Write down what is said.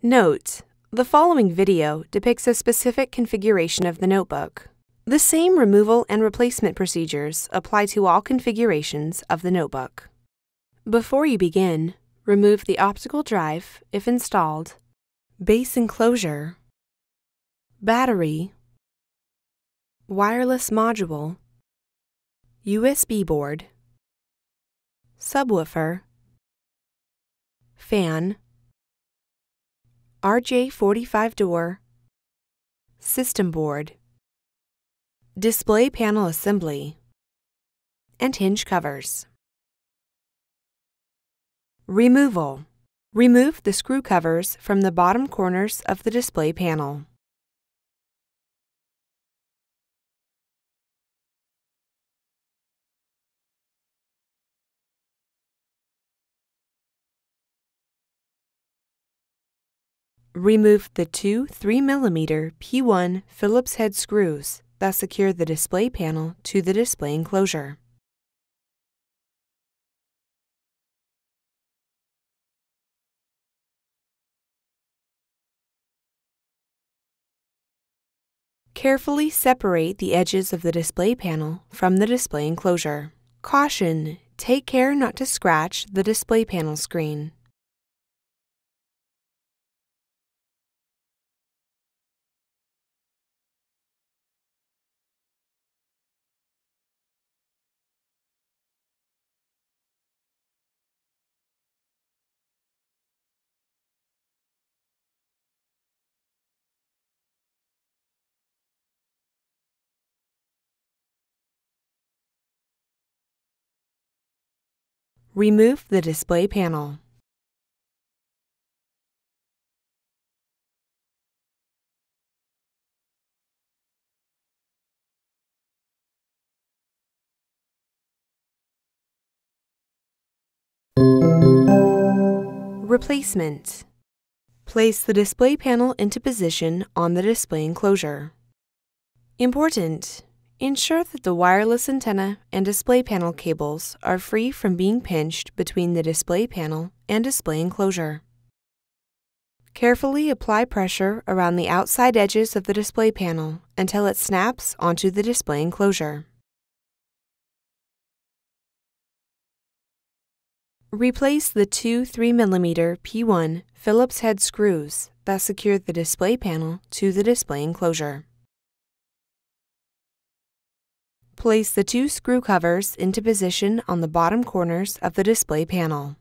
Note: the following video depicts a specific configuration of the notebook. The same removal and replacement procedures apply to all configurations of the notebook. Before you begin, remove the optical drive, if installed, base enclosure, battery, wireless module, USB board, subwoofer, fan, RJ45 door, system board, display panel assembly, and hinge covers. Removal. Remove the screw covers from the bottom corners of the display panel. Remove the two 3mm P1 Phillips-head screws that secure the display panel to the display enclosure. Carefully separate the edges of the display panel from the display enclosure. Caution: take care not to scratch the display panel screen. Remove the display panel. Replacement. Place the display panel into position on the display enclosure. Important: ensure that the wireless antenna and display panel cables are free from being pinched between the display panel and display enclosure. Carefully apply pressure around the outside edges of the display panel until it snaps onto the display enclosure. Replace the two 3mm P1 Phillips-head screws that secure the display panel to the display enclosure. Place the two screw covers into position on the bottom corners of the display panel.